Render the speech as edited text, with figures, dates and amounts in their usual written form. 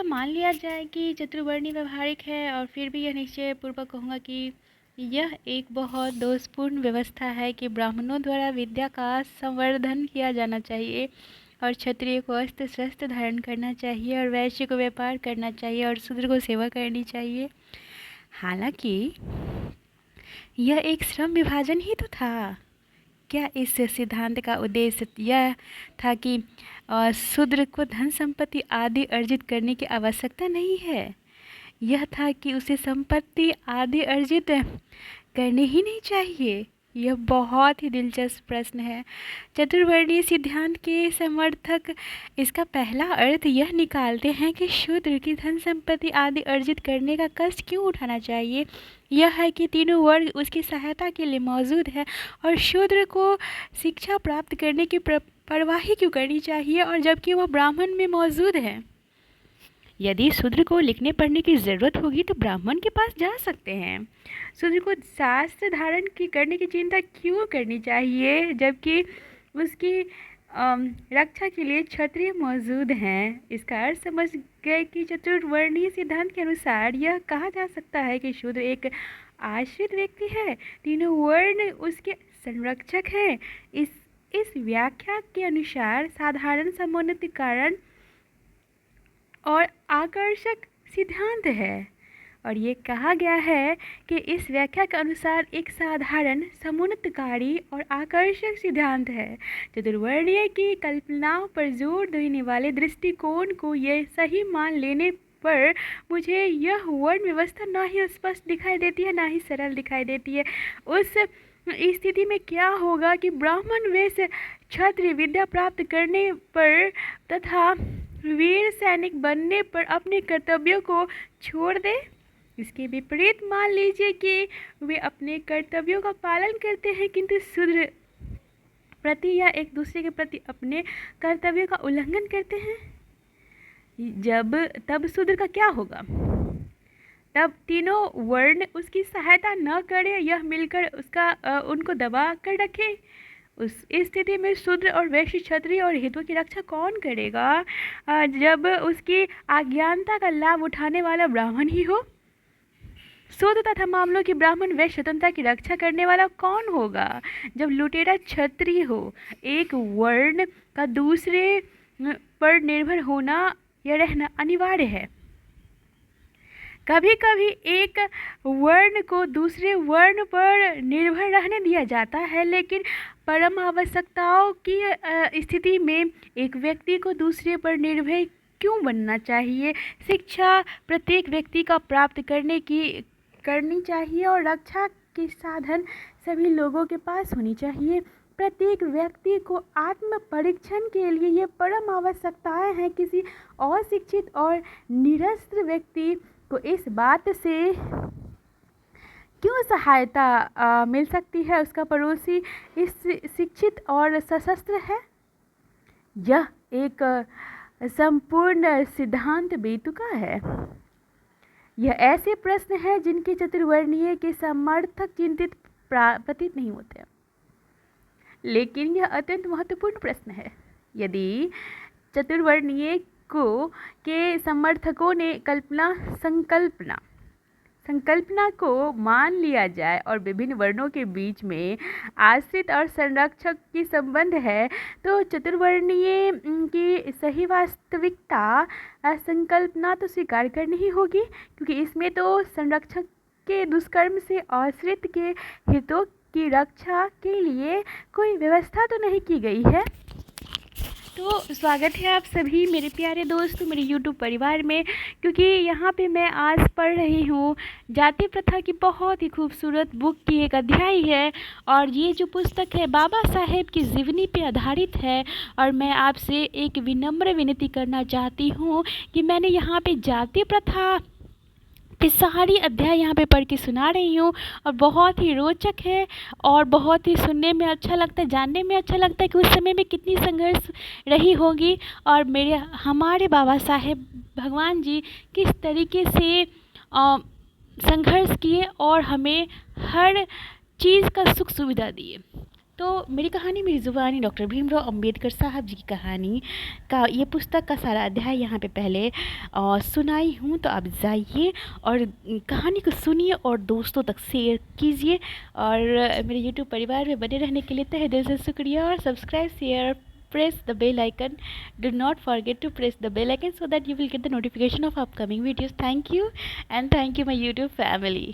यह मान लिया जाए कि चतुर्वर्णी व्यवहारिक है और फिर भी यह निश्चय पूर्वक कहूँगा कि यह एक बहुत दोषपूर्ण व्यवस्था है कि ब्राह्मणों द्वारा विद्या का संवर्धन किया जाना चाहिए और क्षत्रिय को अस्त्र शस्त्र धारण करना चाहिए और वैश्य को व्यापार करना चाहिए और शूद्र को सेवा करनी चाहिए। हालांकि यह एक श्रम विभाजन ही तो था। क्या इस सिद्धांत का उद्देश्य यह था कि शूद्र को धन संपत्ति आदि अर्जित करने की आवश्यकता नहीं है? यह था कि उसे संपत्ति आदि अर्जित करने ही नहीं चाहिए। यह बहुत ही दिलचस्प प्रश्न है। चतुर्वर्णीय सिद्धांत के समर्थक इसका पहला अर्थ यह निकालते हैं कि शूद्र की धन संपत्ति आदि अर्जित करने का कष्ट क्यों उठाना चाहिए। यह है कि तीनों वर्ग उसकी सहायता के लिए मौजूद है और शूद्र को शिक्षा प्राप्त करने की परवाह ही क्यों करनी चाहिए, और जबकि वह ब्राह्मण में मौजूद है। यदि शूद्र को लिखने पढ़ने की ज़रूरत होगी तो ब्राह्मण के पास जा सकते हैं। शूद्र को शास्त्र धारण करने की चिंता क्यों करनी चाहिए, जबकि उसकी रक्षा के लिए क्षत्रिय मौजूद हैं। इसका अर्थ समझ गए कि चतुर्वर्णीय सिद्धांत के अनुसार यह कहा जा सकता है कि शूद्र एक आश्रित व्यक्ति है, तीनों वर्ण उसके संरक्षक हैं। इस व्याख्या के अनुसार साधारण समुन्नति कारण और आकर्षक सिद्धांत है, और ये कहा गया है कि इस व्याख्या के अनुसार एक साधारण समुन्नतकारी और आकर्षक सिद्धांत है। चतुर्वर्णीय की कल्पनाओं पर जोर देने वाले दृष्टिकोण को यह सही मान लेने पर मुझे यह वर्ण व्यवस्था ना ही स्पष्ट दिखाई देती है ना ही सरल दिखाई देती है। उस स्थिति में क्या होगा कि ब्राह्मण वैश्य क्षत्रिय विद्या प्राप्त करने पर तथा वीर सैनिक बनने पर अपने कर्तव्यों को छोड़ दे। इसके विपरीत मान लीजिए कि वे अपने कर्तव्यों का पालन करते हैं किंतु शूद्र प्रति या एक दूसरे के प्रति अपने कर्तव्यों का उल्लंघन करते हैं। तब शूद्र का क्या होगा? तब तीनों वर्ण उसकी सहायता न करें, यह मिलकर उनको दबा कर रखे। उस स्थिति में शूद्र और वैश्य क्षत्रिय और हितों की रक्षा कौन करेगा, जब उसकी अज्ञानता का लाभ उठाने वाला ब्राह्मण ही हो। शूद्र तथा मामलों की ब्राह्मण वैश्य स्वतंत्रता की रक्षा करने वाला कौन होगा, जब लुटेरा क्षत्रिय हो। एक वर्ण का दूसरे पर निर्भर होना या रहना अनिवार्य है। कभी कभी एक वर्ण को दूसरे वर्ण पर निर्भर रहने दिया जाता है, लेकिन परम आवश्यकताओं की स्थिति में एक व्यक्ति को दूसरे पर निर्भर क्यों बनना चाहिए। शिक्षा प्रत्येक व्यक्ति का प्राप्त करनी चाहिए और रक्षा के साधन सभी लोगों के पास होनी चाहिए। प्रत्येक व्यक्ति को आत्म परीक्षण के लिए ये परम आवश्यकताएं हैं। किसी अशिक्षित और निरस्त्र व्यक्ति को इस बात से क्यों सहायता मिल सकती है, उसका पड़ोसी इस शिक्षित और सशस्त्र है। यह एक संपूर्ण सिद्धांत बेतुका है। यह ऐसे प्रश्न है जिनके चतुर्वर्णीय के समर्थक चिंतित प्रतीत नहीं होते, लेकिन यह अत्यंत महत्वपूर्ण प्रश्न है। यदि चतुर्वर्णीय के समर्थकों ने संकल्पना को मान लिया जाए और विभिन्न वर्णों के बीच में आश्रित और संरक्षक की संबंध है, तो चतुर्वर्णीय की सही वास्तविकता संकल्पना तो स्वीकार करनी ही होगी, क्योंकि इसमें तो संरक्षक के दुष्कर्म से आश्रित के हितों की रक्षा के लिए कोई व्यवस्था तो नहीं की गई है। तो स्वागत है आप सभी मेरे प्यारे दोस्तों मेरे YouTube परिवार में, क्योंकि यहाँ पे मैं आज पढ़ रही हूँ जाति प्रथा की बहुत ही खूबसूरत बुक की एक अध्याय है, और ये जो पुस्तक है बाबा साहेब की जीवनी पे आधारित है। और मैं आपसे एक विनम्र विनती करना चाहती हूँ कि मैंने यहाँ पे जाति प्रथा की सारी अध्याय यहाँ पे पढ़ के सुना रही हूँ, और बहुत ही रोचक है और बहुत ही सुनने में अच्छा लगता है, जानने में अच्छा लगता है कि उस समय में कितनी संघर्ष रही होगी और हमारे बाबा साहेब भगवान जी किस तरीके से संघर्ष किए और हमें हर चीज़ का सुख सुविधा दिए। तो मेरी कहानी मेरी ज़ुबानी डॉक्टर भीमराव अंबेडकर साहब जी की कहानी का ये पुस्तक का सारा अध्याय यहाँ पे पहले सुनाई हूँ। तो आप जाइए और कहानी को सुनिए और दोस्तों तक शेयर कीजिए। और मेरे यूट्यूब परिवार में बने रहने के लिए तहे दिल से शुक्रिया। और subscribe, share, press the bell icon. Do not forget to press the bell icon so that you will get the notification of upcoming videos. Thank you, and thank you my YouTube family.